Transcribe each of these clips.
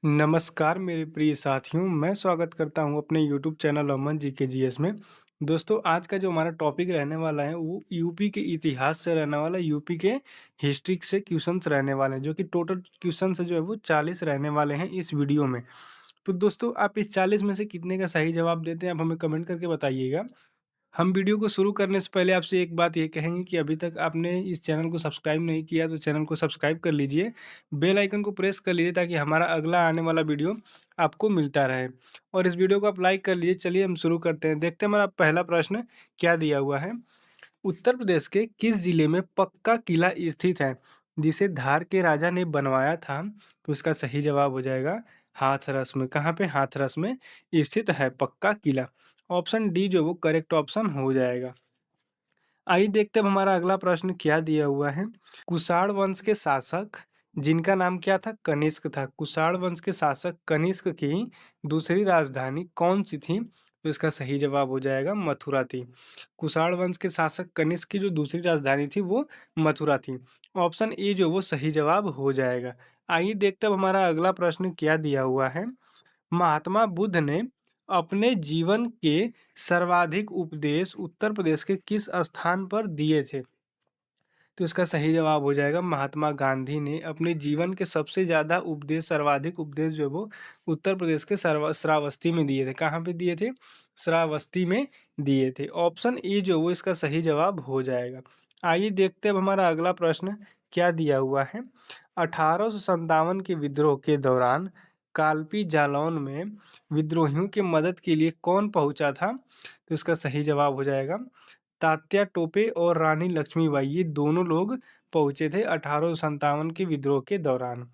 नमस्कार मेरे प्रिय साथियों, मैं स्वागत करता हूं अपने यूट्यूब चैनल अमन जी के जीएस में। दोस्तों आज का जो हमारा टॉपिक रहने वाला है वो यूपी के इतिहास से रहने वाला है, यूपी के हिस्ट्री से क्वेश्चंस रहने वाले हैं, जो कि टोटल क्वेश्चंस जो है वो 40 रहने वाले हैं इस वीडियो में। तो दोस्तों आप इस 40 में से कितने का सही जवाब देते हैं आप हमें कमेंट करके बताइएगा। हम वीडियो को शुरू करने से पहले आपसे एक बात ये कहेंगे कि अभी तक आपने इस चैनल को सब्सक्राइब नहीं किया तो चैनल को सब्सक्राइब कर लीजिए। बेल आइकन को प्रेस कर लीजिए ताकि हमारा अगला आने वाला वीडियो आपको मिलता रहे। और इस वीडियो को आप लाइक कर लीजिए। चलिए हम शुरू करते हैं। देखते हैं हमारा पहला प्रश्न क्या दिया हुआ है। उत्तर प्रदेश के किस जिले में पक्का किला स्थित है जिसे धार के राजा ने बनवाया था? तो इसका सही जवाब हो जाएगा हाथरस में। कहाँ पे? हाथरस में स्थित है पक्का किला। ऑप्शन डी जो वो करेक्ट ऑप्शन हो जाएगा। आइए देखते हैं अब हमारा अगला प्रश्न क्या दिया हुआ है। कुषाण वंश के शासक जिनका नाम क्या था? कनिष्क था। कुषाण वंश के शासक कनिष्क की दूसरी राजधानी कौन सी थी? तो इसका सही जवाब हो जाएगा मथुरा थी। कुषाण वंश के शासक कनिष्क की जो दूसरी राजधानी थी वो मथुरा थी। ऑप्शन ए जो वो सही जवाब हो जाएगा। आइए देखते हैं अब हमारा अगला प्रश्न क्या दिया हुआ है। महात्मा बुद्ध ने अपने जीवन के सर्वाधिक उपदेश उत्तर प्रदेश के किस स्थान पर दिए थे? तो इसका सही जवाब हो जाएगा महात्मा गांधी ने अपने जीवन के सबसे ज़्यादा उपदेश, सर्वाधिक उपदेश जो है वो उत्तर प्रदेश के श्रावस्ती में दिए थे। कहाँ पे दिए थे? श्रावस्ती में दिए थे। ऑप्शन ए जो वो इसका सही जवाब हो जाएगा। आइए देखते हैं अब हमारा अगला प्रश्न क्या दिया हुआ है। 1857 के विद्रोह के दौरान कालपी जालौन में विद्रोहियों की मदद के लिए कौन पहुंचा था? तो इसका सही जवाब हो जाएगा तात्या टोपे और रानी लक्ष्मीबाई। ये दोनों लोग पहुंचे थे 1857 के विद्रोह के दौरान।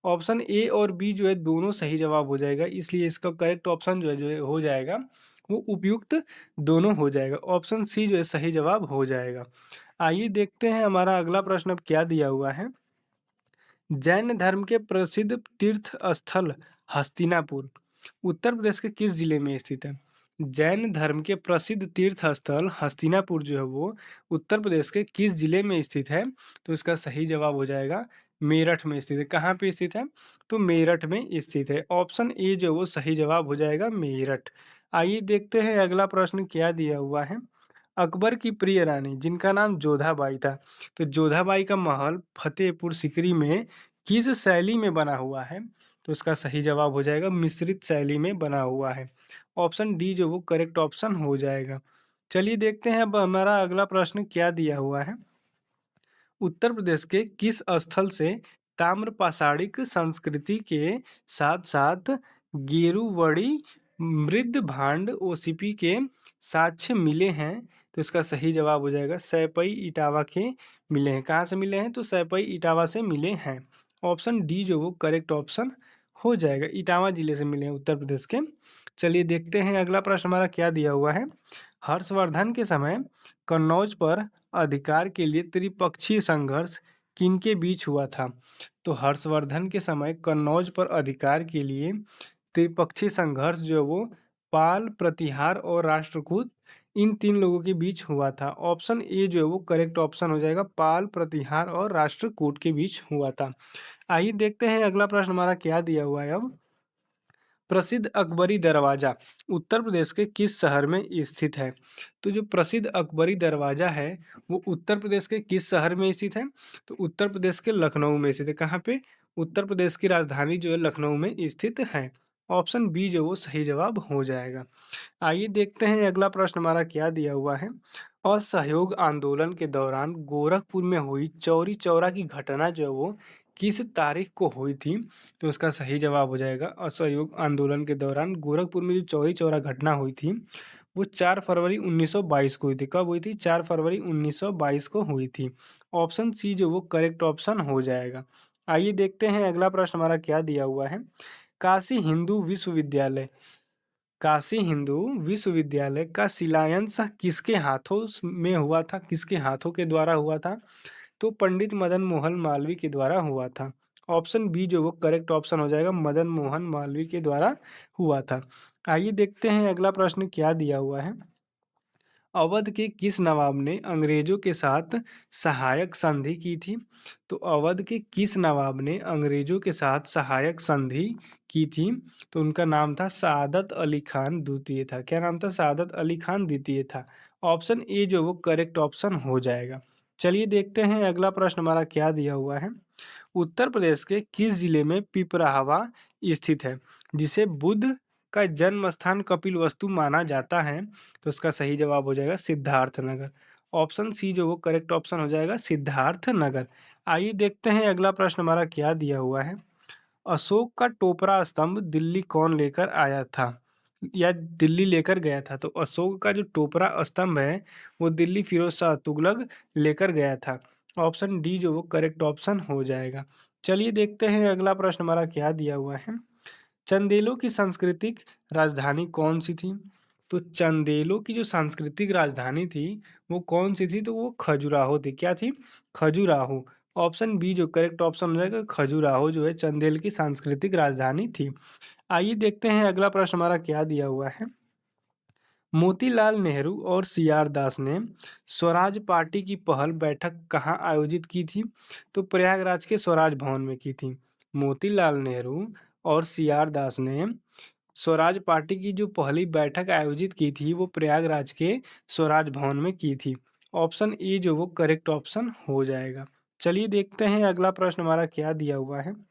ऑप्शन ए और बी जो है दोनों सही जवाब हो जाएगा, इसलिए इसका करेक्ट ऑप्शन जो है हो जाएगा वो उपयुक्त दोनों हो जाएगा। ऑप्शन सी जो है सही जवाब हो जाएगा। आइए देखते हैं हमारा अगला प्रश्न अब क्या दिया हुआ है। जैन धर्म के प्रसिद्ध तीर्थ स्थल हस्तिनापुर उत्तर प्रदेश के किस जिले में स्थित है? जैन धर्म के प्रसिद्ध तीर्थ स्थल हस्तिनापुर जो है वो उत्तर प्रदेश के किस जिले में स्थित है? तो इसका सही जवाब हो जाएगा मेरठ में स्थित है। कहाँ पे स्थित है? तो मेरठ में स्थित है। ऑप्शन ए जो वो सही जवाब हो जाएगा मेरठ। आइए देखते हैं अगला प्रश्न क्या दिया हुआ है। अकबर की प्रिय रानी जिनका नाम जोधाबाई था, तो जोधाबाई का महल फतेहपुर सीकरी में किस शैली में बना हुआ है? तो इसका सही जवाब हो जाएगा मिश्रित शैली में बना हुआ है। ऑप्शन डी जो वो करेक्ट ऑप्शन हो जाएगा। चलिए देखते हैं अब हमारा अगला प्रश्न क्या दिया हुआ है। उत्तर प्रदेश के किस स्थल से ताम्रपाषाणिक संस्कृति के साथ साथ गेरुवड़ी मृद भांड ओसीपी के साक्ष्य मिले हैं? तो इसका सही जवाब हो जाएगा सैपई इटावा के मिले हैं। कहाँ से मिले हैं? तो सैपई इटावा से मिले हैं। ऑप्शन डी जो वो करेक्ट ऑप्शन हो जाएगा। इटावा जिले से मिले हैं उत्तर प्रदेश के। चलिए देखते हैं अगला प्रश्न हमारा क्या दिया हुआ है। हर्षवर्धन के समय कन्नौज पर अधिकार के लिए त्रिपक्षीय संघर्ष किनके बीच हुआ था? तो हर्षवर्धन के समय कन्नौज पर अधिकार के लिए त्रिपक्षीय संघर्ष जो है वो पाल, प्रतिहार और राष्ट्रकूट इन तीन लोगों के बीच हुआ था। ऑप्शन ए जो है वो करेक्ट ऑप्शन हो जाएगा। पाल, प्रतिहार और राष्ट्रकूट के बीच हुआ था। आइए देखते हैं अगला प्रश्न हमारा क्या दिया हुआ है अब। प्रसिद्ध अकबरी दरवाजा उत्तर प्रदेश के किस शहर में स्थित है? तो जो प्रसिद्ध अकबरी दरवाजा है वो उत्तर प्रदेश के किस शहर में स्थित है? तो उत्तर प्रदेश के लखनऊ में स्थित है। कहाँ पे? उत्तर प्रदेश की राजधानी जो है लखनऊ में स्थित है। ऑप्शन बी जो वो सही जवाब हो जाएगा। आइए देखते हैं अगला प्रश्न हमारा क्या दिया हुआ है। असहयोग आंदोलन के दौरान गोरखपुर में हुई चौरी चौरा की घटना जो है वो किस तारीख को हुई थी? तो इसका सही जवाब हो जाएगा असहयोग आंदोलन के दौरान गोरखपुर में जो चौरी चौरा घटना हुई थी वो 4 फरवरी 1922 को हुई थी। कब हुई थी? 4 फरवरी 1922 को हुई थी। ऑप्शन सी जो वो करेक्ट ऑप्शन हो जाएगा। आइए देखते हैं अगला प्रश्न हमारा क्या दिया हुआ है। काशी हिंदू विश्वविद्यालय काशी हिंदू विश्वविद्यालय का शिलान्यास किसके हाथों में हुआ था? किसके हाथों के द्वारा हुआ था? तो पंडित मदन मोहन मालवीय के द्वारा हुआ था। ऑप्शन बी जो वो करेक्ट ऑप्शन हो जाएगा मदन मोहन मालवीय के द्वारा हुआ था। आइए देखते हैं अगला प्रश्न क्या दिया हुआ है। अवध के किस नवाब ने अंग्रेजों के साथ सहायक संधि की थी? तो अवध के किस नवाब ने अंग्रेजों के साथ सहायक संधि की थी? तो उनका नाम था सादत अली खान द्वितीय था। क्या नाम था? सादत अली खान द्वितीय था। ऑप्शन ए जो वो करेक्ट ऑप्शन हो जाएगा। चलिए देखते हैं अगला प्रश्न हमारा क्या दिया हुआ है। उत्तर प्रदेश के किस जिले में पिपराहवा स्थित है, जिसे बुद्ध का जन्म स्थान कपिलवस्तु माना जाता है? तो इसका सही जवाब हो जाएगा सिद्धार्थ नगर। ऑप्शन सी जो वो करेक्ट ऑप्शन हो जाएगा सिद्धार्थ नगर। आइए देखते हैं अगला प्रश्न हमारा क्या दिया हुआ है। अशोक का टोपरा स्तंभ दिल्ली कौन लेकर आया था या दिल्ली लेकर गया था? तो अशोक का जो टोपरा स्तंभ है वो दिल्ली फिरोज शाह तुगलक लेकर गया था। ऑप्शन डी जो वो करेक्ट ऑप्शन हो जाएगा। चलिए देखते हैं अगला प्रश्न हमारा क्या दिया हुआ है। चंदेलों की सांस्कृतिक राजधानी कौन सी थी? तो चंदेलों की जो सांस्कृतिक राजधानी थी वो कौन सी थी? तो वो खजुराहो थी। क्या थी? खजुराहो। ऑप्शन बी जो करेक्ट ऑप्शन हो जाएगा खजुराहो जो है चंदेल की सांस्कृतिक राजधानी थी। आइए देखते हैं अगला प्रश्न हमारा क्या दिया हुआ है। मोतीलाल नेहरू और सी आर दास ने स्वराज पार्टी की पहल बैठक कहाँ आयोजित की थी? तो प्रयागराज के स्वराज भवन में की थी। मोतीलाल नेहरू और सी आर दास ने स्वराज पार्टी की जो पहली बैठक आयोजित की थी वो प्रयागराज के स्वराज भवन में की थी। ऑप्शन ए जो वो करेक्ट ऑप्शन हो जाएगा। चलिए देखते हैं अगला प्रश्न हमारा क्या दिया हुआ है।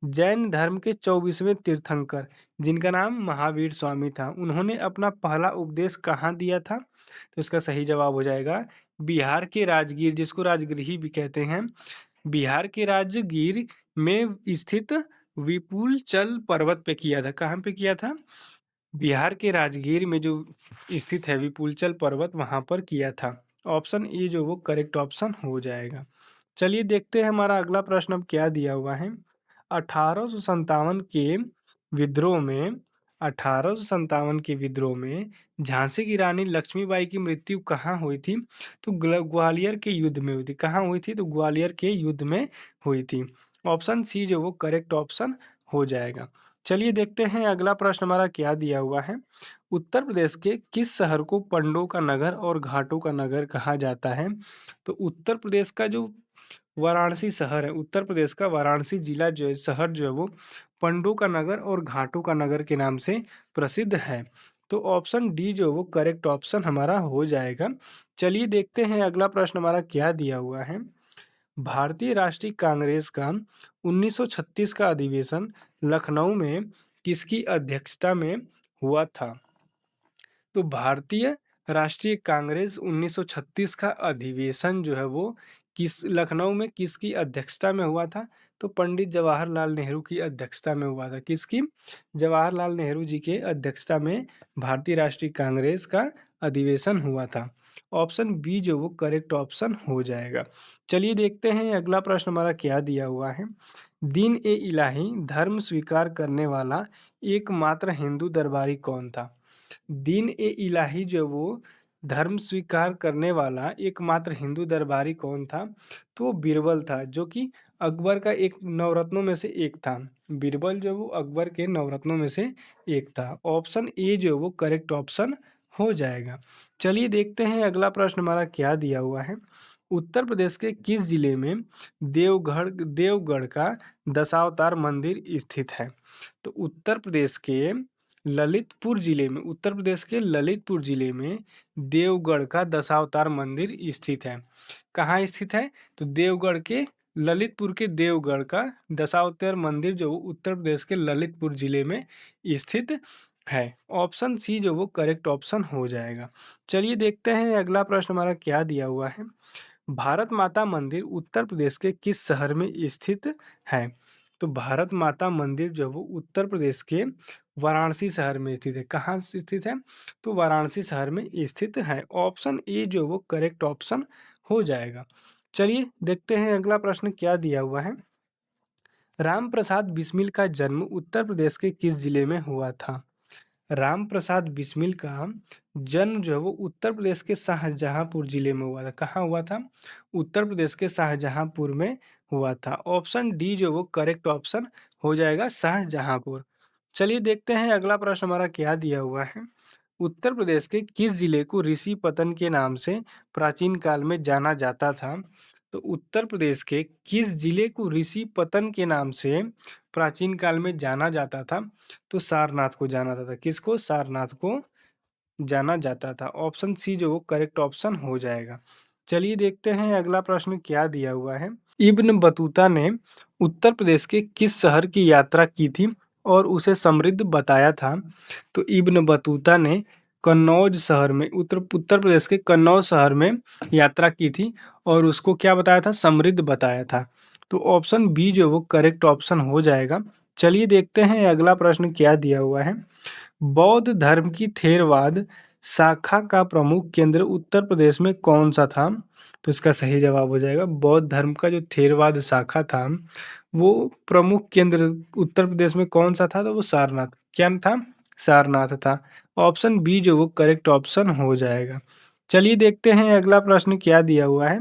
जैन धर्म के 24वें तीर्थंकर जिनका नाम महावीर स्वामी था, उन्होंने अपना पहला उपदेश कहाँ दिया था? तो इसका सही जवाब हो जाएगा बिहार के राजगीर, जिसको राजगृही भी कहते हैं। बिहार के राजगीर में स्थित विपुलचल पर्वत पे किया था। कहाँ पे किया था? बिहार के राजगीर में जो स्थित है विपुलचल पर्वत वहां पर किया था। ऑप्शन ए जो वो करेक्ट ऑप्शन हो जाएगा। चलिए देखते हैं हमारा अगला प्रश्न अब क्या दिया हुआ है। 1857 के विद्रोह में 1857 के विद्रोह में झांसी की रानी लक्ष्मीबाई की मृत्यु कहाँ हुई थी? तो ग्वालियर के युद्ध में हुई थी। कहाँ हुई थी? तो ग्वालियर के युद्ध में हुई थी। ऑप्शन सी जो वो करेक्ट ऑप्शन हो जाएगा। चलिए देखते हैं अगला प्रश्न हमारा क्या दिया हुआ है। उत्तर प्रदेश के किस शहर को पंडों का नगर और घाटों का नगर कहा जाता है? तो उत्तर प्रदेश का जो वाराणसी शहर है, उत्तर प्रदेश का वाराणसी जिला जो है, शहर जो है वो पंडों का नगर और घाटों का नगर के नाम से प्रसिद्ध है। तो ऑप्शन डी जो वो करेक्ट ऑप्शन हमारा हो जाएगा। चलिए देखते हैं अगला प्रश्न हमारा क्या दिया हुआ है। भारतीय राष्ट्रीय कांग्रेस का 1936 का अधिवेशन लखनऊ में किसकी अध्यक्षता में हुआ था? तो भारतीय राष्ट्रीय कांग्रेस 1936 का अधिवेशन जो है वो किस लखनऊ में किसकी अध्यक्षता में हुआ था? तो पंडित जवाहरलाल नेहरू की अध्यक्षता में हुआ था। किसकी? जवाहरलाल नेहरू जी के अध्यक्षता में भारतीय राष्ट्रीय कांग्रेस का अधिवेशन हुआ था। ऑप्शन बी जो वो करेक्ट ऑप्शन हो जाएगा। चलिए देखते हैं अगला प्रश्न हमारा क्या दिया हुआ है। दीन ए इलाही धर्म स्वीकार करने वाला एकमात्र हिंदू दरबारी कौन था? दीन ए इलाही जो वो धर्म स्वीकार करने वाला एकमात्र हिंदू दरबारी कौन था? तो वो बीरबल था, जो कि अकबर का एक नवरत्नों में से एक था। बीरबल जो वो अकबर के नवरत्नों में से एक था। ऑप्शन ए जो वो करेक्ट ऑप्शन हो जाएगा। चलिए देखते हैं अगला प्रश्न हमारा क्या दिया हुआ है। उत्तर प्रदेश के किस जिले में देवगढ़ का दशावतार मंदिर स्थित है? तो उत्तर प्रदेश के ललितपुर जिले में देवगढ़ का दशावतार मंदिर स्थित है। कहाँ स्थित है? तो देवगढ़ के ललितपुर के देवगढ़ का दशावतार मंदिर जो उत्तर प्रदेश के ललितपुर जिले में स्थित है। ऑप्शन सी जो वो करेक्ट ऑप्शन हो जाएगा। चलिए देखते हैं अगला प्रश्न हमारा क्या दिया हुआ है। भारत माता मंदिर उत्तर प्रदेश के किस शहर में स्थित है? तो भारत माता मंदिर जो वो उत्तर प्रदेश के वाराणसी शहर में स्थित है। कहाँ स्थित है? तो वाराणसी शहर में स्थित है। ऑप्शन ए जो वो करेक्ट ऑप्शन हो जाएगा। चलिए देखते हैं अगला प्रश्न क्या दिया हुआ है। राम प्रसाद बिस्मिल का जन्म उत्तर प्रदेश के किस जिले में हुआ था? राम प्रसाद बिस्मिल का जन्म जो है वो उत्तर प्रदेश के शाहजहांपुर जिले में हुआ था। कहाँ हुआ था? उत्तर प्रदेश के शाहजहांपुर में हुआ था। ऑप्शन डी जो वो करेक्ट ऑप्शन हो जाएगा शाहजहांपुर। चलिए देखते हैं अगला प्रश्न हमारा क्या दिया हुआ है। उत्तर प्रदेश के किस जिले को ऋषिपतन के नाम से प्राचीन काल में जाना जाता था? तो उत्तर प्रदेश के किस जिले को ऋषिपतन के नाम से प्राचीन काल में जाना जाता था? तो सारनाथ को जाना जाता था। किसको? सारनाथ को जाना जाता था। ऑप्शन सी जो वो करेक्ट ऑप्शन हो जाएगा। चलिए देखते हैं अगला प्रश्न क्या दिया हुआ है। इब्न बतूता ने उत्तर प्रदेश के किस शहर की यात्रा की थी और उसे समृद्ध बताया था? तो इब्न बतूता ने कन्नौज शहर में उत्तर प्रदेश के कन्नौज शहर में यात्रा की थी और उसको क्या बताया था? समृद्ध बताया था। तो ऑप्शन बी जो वो करेक्ट ऑप्शन हो जाएगा। चलिए देखते हैं अगला प्रश्न क्या दिया हुआ है। बौद्ध धर्म की थेरवाद शाखा का प्रमुख केंद्र उत्तर प्रदेश में कौन सा था? तो इसका सही जवाब हो जाएगा बौद्ध धर्म का जो थेरवाद शाखा था वो प्रमुख केंद्र उत्तर प्रदेश में कौन सा था? तो वो सारनाथ। क्या था? सारनाथ था। ऑप्शन बी जो वो करेक्ट ऑप्शन हो जाएगा। चलिए देखते हैं अगला प्रश्न क्या दिया हुआ है।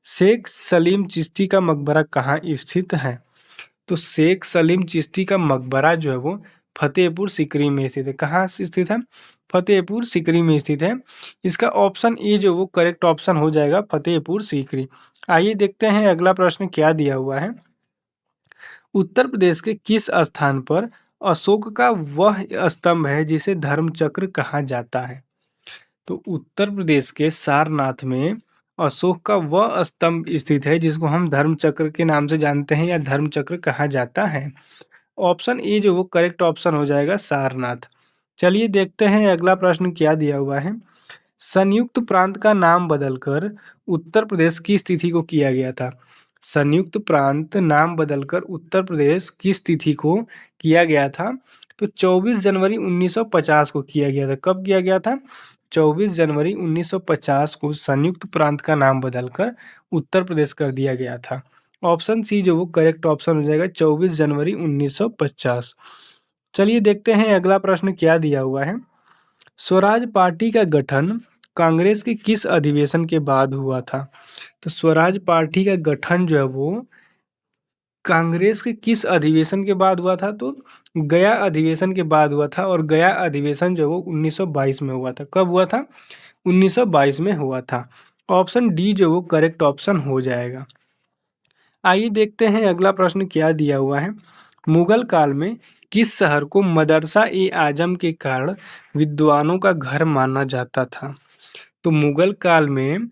शेख सलीम चिश्ती का मकबरा कहाँ स्थित है? तो शेख सलीम चिश्ती का मकबरा जो है वो फतेहपुर सिकरी में स्थित है। कहाँ स्थित है? फतेहपुर सिकरी में स्थित है। इसका ऑप्शन ए जो वो करेक्ट ऑप्शन हो जाएगा फतेहपुर सिकरी। आइए देखते हैं अगला प्रश्न क्या दिया हुआ है। उत्तर प्रदेश के किस स्थान पर अशोक का वह स्तंभ है जिसे धर्मचक्र कहा जाता है? तो उत्तर प्रदेश के सारनाथ में अशोक का वह स्तंभ स्थित है जिसको हम धर्मचक्र के नाम से जानते हैं या धर्मचक्र कहा जाता है। ऑप्शन ए जो वो करेक्ट ऑप्शन हो जाएगा सारनाथ। चलिए देखते हैं अगला प्रश्न क्या दिया हुआ है। संयुक्त प्रांत का नाम बदलकर उत्तर प्रदेश की स्थिति को किया गया था। संयुक्त प्रांत नाम बदलकर उत्तर प्रदेश की स्थिति को किया गया था। तो 24 जनवरी 1950 को किया गया था। कब किया गया था? 24 जनवरी 1950 को संयुक्त प्रांत का नाम बदलकर उत्तर प्रदेश कर दिया गया था। ऑप्शन सी जो वो करेक्ट ऑप्शन हो जाएगा 24 जनवरी 1950। चलिए देखते हैं अगला प्रश्न क्या दिया हुआ है। स्वराज पार्टी का गठन कांग्रेस के किस अधिवेशन के बाद हुआ था? तो स्वराज पार्टी का गठन जो है वो कांग्रेस के किस अधिवेशन के बाद हुआ था? तो गया अधिवेशन के बाद हुआ था और गया अधिवेशन जो वो 1922 में हुआ था। कब हुआ था? 1922 में हुआ था। ऑप्शन डी जो वो करेक्ट ऑप्शन हो जाएगा। आइए देखते हैं अगला प्रश्न क्या दिया हुआ है। मुगल काल में किस शहर को मदरसा ए आजम के कारण विद्वानों का घर माना जाता था? तो मुगल काल में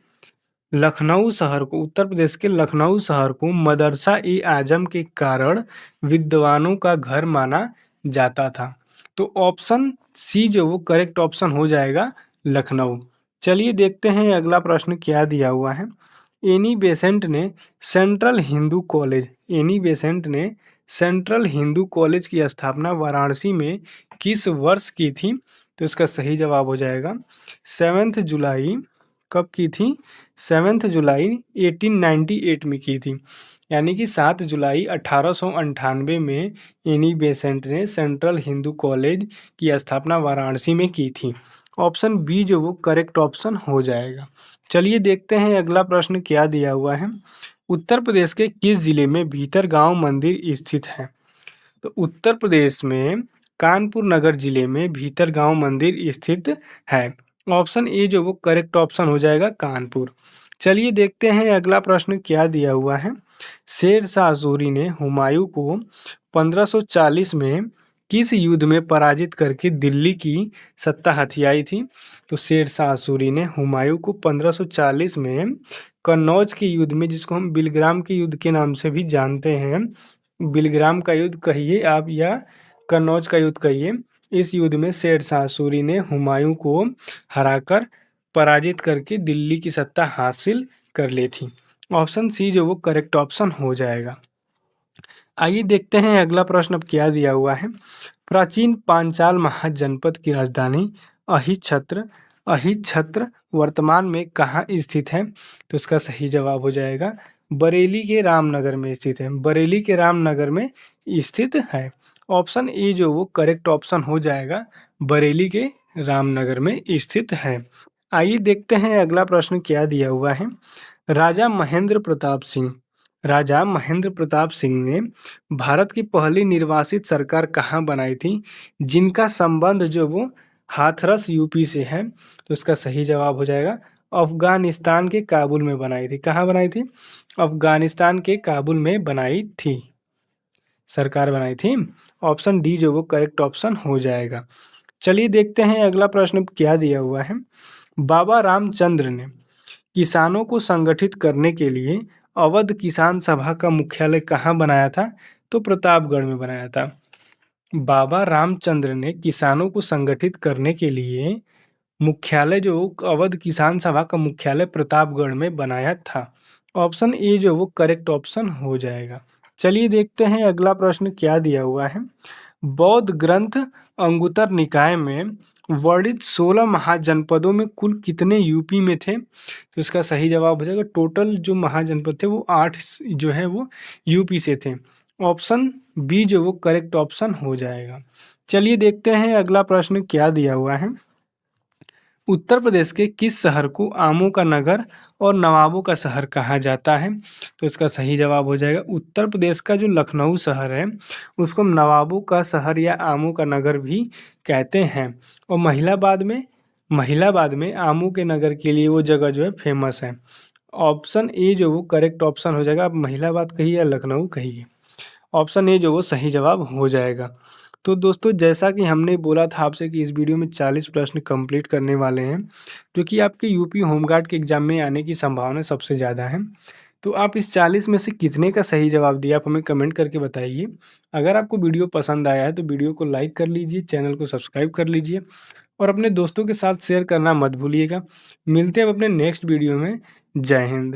लखनऊ शहर को उत्तर प्रदेश के लखनऊ शहर को मदरसा ए आजम के कारण विद्वानों का घर माना जाता था। तो ऑप्शन सी जो वो करेक्ट ऑप्शन हो जाएगा लखनऊ। चलिए देखते हैं अगला प्रश्न क्या दिया हुआ है। एनी बेसेंट ने एनी बेसेंट ने सेंट्रल हिंदू कॉलेज की स्थापना वाराणसी में किस वर्ष की थी? तो इसका सही जवाब हो जाएगा 7 जुलाई। कब की थी? 7 जुलाई 1898 में की थी। यानी कि 7 जुलाई 1898 में एनी बेसेंट ने सेंट्रल हिंदू कॉलेज की स्थापना वाराणसी में की थी। ऑप्शन बी जो वो करेक्ट ऑप्शन हो जाएगा। चलिए देखते हैं अगला प्रश्न क्या दिया हुआ है। उत्तर प्रदेश के किस जिले में भीतरगांव मंदिर स्थित है? तो उत्तर प्रदेश में कानपुर नगर जिले में भीतरगांव मंदिर स्थित है। ऑप्शन ए जो वो करेक्ट ऑप्शन हो जाएगा कानपुर। चलिए देखते हैं अगला प्रश्न क्या दिया हुआ है। शेर शाह सूरी ने हुमायूं को 1540 में किस युद्ध में पराजित करके दिल्ली की सत्ता हथियाई थी? तो शेर शाह सूरी ने हुमायूं को 1540 में कन्नौज के युद्ध में, जिसको हम बिलग्राम के युद्ध के नाम से भी जानते हैं, बिलग्राम का युद्ध कहिए आप या कन्नौज का युद्ध कहिए, इस युद्ध में शेर शाह सूरी ने हुमायूं को हराकर पराजित करके दिल्ली की सत्ता हासिल कर ली थी। ऑप्शन सी जो वो करेक्ट ऑप्शन हो जाएगा। आइए देखते हैं अगला प्रश्न अब क्या दिया हुआ है। प्राचीन पांचाल महाजनपद की राजधानी अहिच्छत्र वर्तमान में कहाँ स्थित है? तो इसका सही जवाब हो जाएगा बरेली के रामनगर में स्थित है। बरेली के रामनगर में स्थित है। ऑप्शन ए जो वो करेक्ट ऑप्शन हो जाएगा बरेली के रामनगर में स्थित है। आइए देखते हैं अगला प्रश्न क्या दिया हुआ है। राजा महेंद्र प्रताप सिंह ने भारत की पहली निर्वासित सरकार कहाँ बनाई थी जिनका संबंध जो वो हाथरस यूपी से है, तो इसका सही जवाब हो जाएगा अफगानिस्तान के काबुल में बनाई थी। कहाँ बनाई थी? अफगानिस्तान के काबुल में बनाई थी, सरकार बनाई थी। ऑप्शन डी जो वो करेक्ट ऑप्शन हो जाएगा। चलिए देखते हैं अगला प्रश्न क्या दिया हुआ है। बाबा रामचंद्र ने किसानों को संगठित करने के लिए अवध किसान सभा का मुख्यालय कहाँ बनाया था? तो प्रतापगढ़ में बनाया था। बाबा रामचंद्र ने किसानों को संगठित करने के लिए मुख्यालय जो अवध किसान सभा का मुख्यालय प्रतापगढ़ में बनाया था। ऑप्शन ए जो वो करेक्ट ऑप्शन हो जाएगा। चलिए देखते हैं अगला प्रश्न क्या दिया हुआ है। बौद्ध ग्रंथ अंगुत्तर निकाय में वर्णित 16 महाजनपदों में कुल कितने यूपी में थे? तो इसका सही जवाब हो जाएगा टोटल जो महाजनपद थे वो 8 जो है वो यूपी से थे। ऑप्शन बी जो वो करेक्ट ऑप्शन हो जाएगा। चलिए देखते हैं अगला प्रश्न क्या दिया हुआ है। उत्तर प्रदेश के किस शहर को आमों का नगर और नवाबों का शहर कहा जाता है? तो इसका सही जवाब हो जाएगा उत्तर प्रदेश का जो लखनऊ शहर है उसको नवाबों का शहर या आमों का नगर भी कहते हैं। और महिलाबाद में आमों के नगर के लिए वो जगह जो है फेमस है। ऑप्शन ए जो वो करेक्ट ऑप्शन हो जाएगा। आप महिलाबाद कहिए या लखनऊ कहिए, ऑप्शन ए जो वो सही जवाब हो जाएगा। तो दोस्तों जैसा कि हमने बोला था आपसे कि इस वीडियो में 40 प्रश्न कंप्लीट करने वाले हैं, जो कि आपके यूपी होमगार्ड के एग्जाम में आने की संभावना सबसे ज़्यादा है। तो आप इस 40 में से कितने का सही जवाब दिया आप हमें कमेंट करके बताइए। अगर आपको वीडियो पसंद आया है तो वीडियो को लाइक कर लीजिए, चैनल को सब्सक्राइब कर लीजिए और अपने दोस्तों के साथ शेयर करना मत भूलिएगा। मिलते हैं अब अपने नेक्स्ट वीडियो में। जय हिंद।